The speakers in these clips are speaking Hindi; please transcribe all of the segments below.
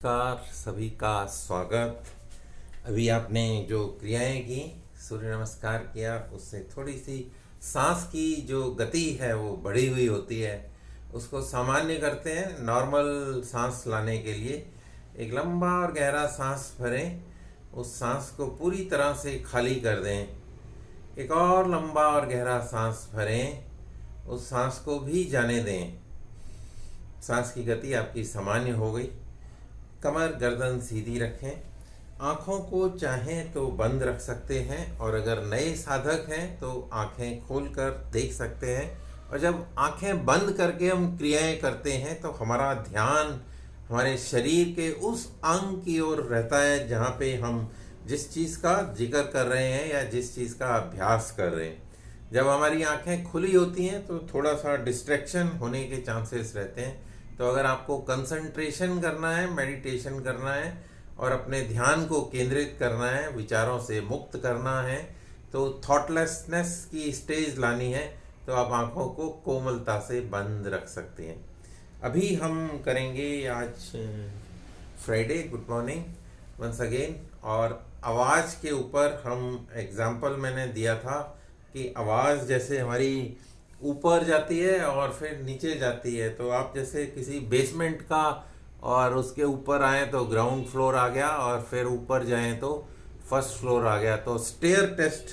नमस्कार, सभी का स्वागत। अभी आपने जो क्रियाएं की, सूर्य नमस्कार किया, उससे थोड़ी सी सांस की जो गति है वो बढ़ी हुई होती है। उसको सामान्य करते हैं। नॉर्मल सांस लाने के लिए एक लंबा और गहरा सांस भरें, उस सांस को पूरी तरह से खाली कर दें। एक और लंबा और गहरा सांस भरें, उस सांस को भी जाने दें। सांस की गति आपकी सामान्य हो गई। कमर गर्दन सीधी रखें। आँखों को चाहें तो बंद रख सकते हैं, और अगर नए साधक हैं तो आँखें खोलकर देख सकते हैं। और जब आँखें बंद करके हम क्रियाएं करते हैं तो हमारा ध्यान हमारे शरीर के उस अंग की ओर रहता है जहाँ पे हम जिस चीज़ का जिक्र कर रहे हैं या जिस चीज़ का अभ्यास कर रहे हैं। जब हमारी आँखें खुली होती हैं तो थोड़ा सा डिस्ट्रैक्शन होने के चांसेस रहते हैं। तो अगर आपको कंसंट्रेशन करना है, मेडिटेशन करना है और अपने ध्यान को केंद्रित करना है, विचारों से मुक्त करना है, तो थॉटलेसनेस की स्टेज लानी है, तो आप आँखों को कोमलता से बंद रख सकते हैं। अभी हम करेंगे आज Friday. Good morning once again. और आवाज़ के ऊपर हम एग्जाम्पल मैंने दिया था कि आवाज़ जैसे हमारी ऊपर जाती है और फिर नीचे जाती है। तो आप जैसे किसी बेसमेंट का और उसके ऊपर आए तो ग्राउंड फ्लोर आ गया, और फिर ऊपर जाएं तो फर्स्ट फ्लोर आ गया। तो स्टेयर टेस्ट,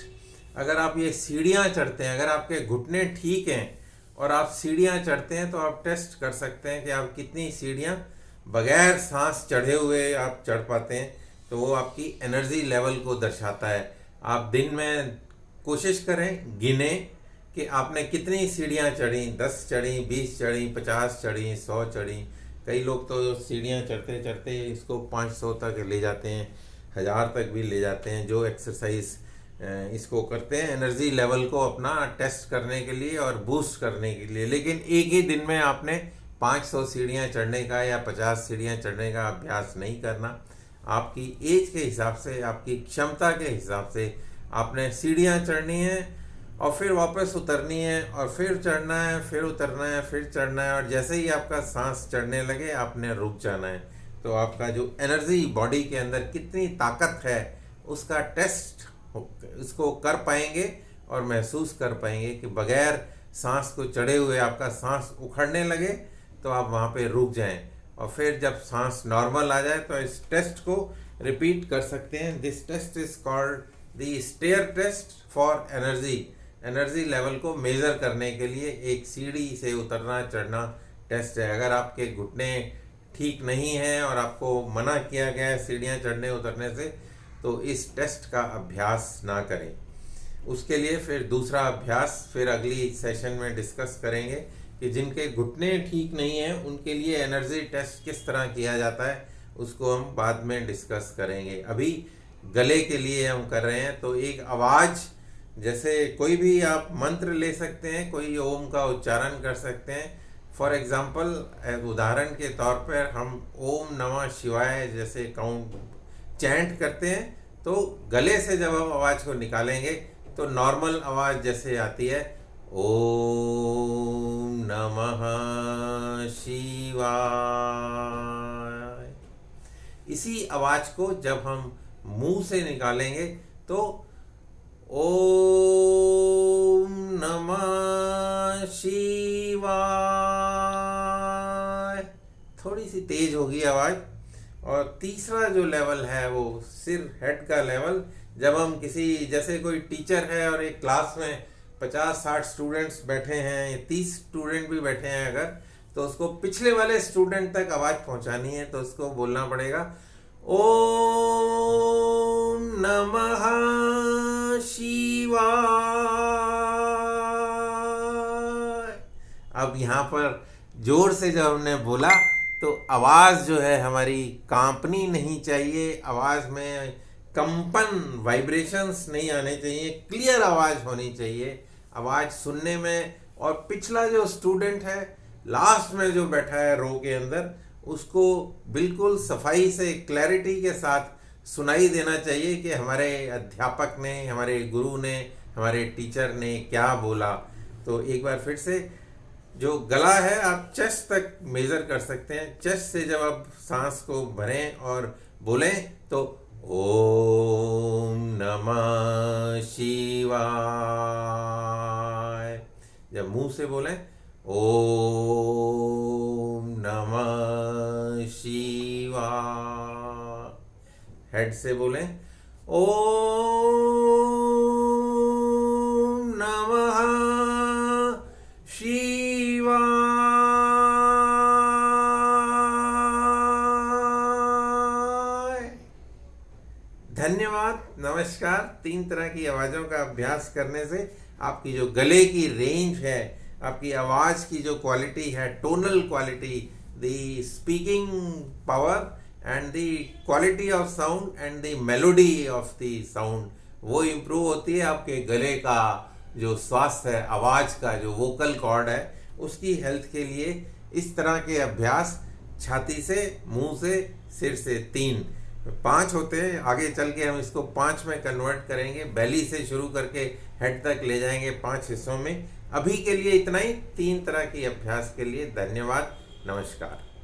अगर आप ये सीढ़ियाँ चढ़ते हैं, अगर आपके घुटने ठीक हैं और आप सीढ़ियाँ चढ़ते हैं, तो आप टेस्ट कर सकते हैं कि आप कितनी सीढ़ियाँ बगैर सांस चढ़े हुए आप चढ़ पाते हैं। तो वो आपकी एनर्जी लेवल को दर्शाता है। आप दिन में कोशिश करें, गिने कि आपने कितनी सीढ़ियाँ चढ़ी। 10 चढ़ी, 20 चढ़ी, 50 चढ़ी, 100 चढ़ी। कई लोग तो सीढ़ियाँ चढ़ते चढ़ते इसको 500 तक ले जाते हैं, 1000 तक भी ले जाते हैं। जो एक्सरसाइज इसको करते हैं एनर्जी लेवल को अपना टेस्ट करने के लिए और बूस्ट करने के लिए। लेकिन एक ही दिन में आपने 500 सीढ़ियाँ चढ़ने का या 50 सीढ़ियाँ चढ़ने का अभ्यास नहीं करना। आपकी एज के हिसाब से, आपकी क्षमता के हिसाब से आपने सीढ़ियाँ चढ़नी है और फिर वापस उतरनी है, और फिर चढ़ना है, फिर उतरना है, फिर चढ़ना है। और जैसे ही आपका सांस चढ़ने लगे आपने रुक जाना है। तो आपका जो एनर्जी बॉडी के अंदर कितनी ताकत है उसका टेस्ट इसको कर पाएंगे और महसूस कर पाएंगे कि बगैर सांस को चढ़े हुए आपका सांस उखड़ने लगे तो आप वहाँ पे रुक जाएं, और फिर जब सांस नॉर्मल आ जाए तो इस टेस्ट को रिपीट कर सकते हैं। This test is called the stair test for energy level को मेज़र करने के लिए एक सीढ़ी से उतरना चढ़ना टेस्ट है। अगर आपके घुटने ठीक नहीं है और आपको मना किया गया है सीढ़ियाँ चढ़ने उतरने से, तो इस टेस्ट का अभ्यास ना करें। उसके लिए फिर दूसरा अभ्यास फिर अगली सेशन में डिस्कस करेंगे कि जिनके घुटने ठीक नहीं हैं उनके लिए एनर्जी टेस्ट किस तरह किया जाता है, उसको हम बाद में डिस्कस करेंगे। अभी गले के लिए हम कर रहे हैं। तो एक आवाज़, जैसे कोई भी आप मंत्र ले सकते हैं, कोई ओम का उच्चारण कर सकते हैं। फॉर एग्जाम्पल, उदाहरण के तौर पर हम ओम नमः शिवाय जैसे काउंट चैंट करते हैं, तो गले से जब हम आवाज़ को निकालेंगे तो नॉर्मल आवाज़ जैसे आती है, ओम नमः शिवाय। इसी आवाज़ को जब हम मुंह से निकालेंगे तो ओम नमः शिवाय। थोड़ी सी तेज होगी आवाज़। और तीसरा जो लेवल है वो सिर हेड का लेवल। जब हम किसी, जैसे कोई टीचर है और एक क्लास में 50-60 स्टूडेंट्स बैठे हैं या 30 स्टूडेंट भी बैठे हैं अगर, तो उसको पिछले वाले स्टूडेंट तक आवाज़ पहुंचानी है, तो उसको बोलना पड़ेगा ओम नमः शिवाय। अब यहाँ पर जोर से जब हमने बोला तो आवाज़ जो है हमारी कांपनी नहीं चाहिए, आवाज़ में कंपन, वाइब्रेशंस नहीं आने चाहिए, क्लियर आवाज़ होनी चाहिए आवाज़ सुनने में। और पिछला जो स्टूडेंट है लास्ट में जो बैठा है रो के अंदर, उसको बिल्कुल सफाई से, क्लैरिटी के साथ सुनाई देना चाहिए कि हमारे अध्यापक ने, हमारे गुरु ने, हमारे टीचर ने क्या बोला। तो एक बार फिर से जो गला है आप चेस्ट तक मेजर कर सकते हैं। चेस्ट से जब आप सांस को भरें और बोलें तो ओम नमः शिवाय। जब मुंह से बोलें ओम नमः शिवाय। हेड से बोलें ओम नमः शिवाय। धन्यवाद, नमस्कार। 3 तरह की आवाज़ों का अभ्यास करने से आपकी जो गले की रेंज है, आपकी आवाज़ की जो क्वालिटी है, tonal quality, the speaking power and the quality of sound and the melody of the sound, वो इम्प्रूव होती है। आपके गले का जो स्वास्थ्य है, आवाज़ का जो वोकल कॉर्ड है, उसकी हेल्थ के लिए इस तरह के अभ्यास छाती से, मुंह से, सिर से 5 होते हैं। आगे चल के हम इसको 5 में कन्वर्ट करेंगे। बेली से शुरू करके हेड तक ले जाएंगे 5 हिस्सों में। अभी के लिए इतना ही। 3 तरह की अभ्यास के लिए धन्यवाद, नमस्कार।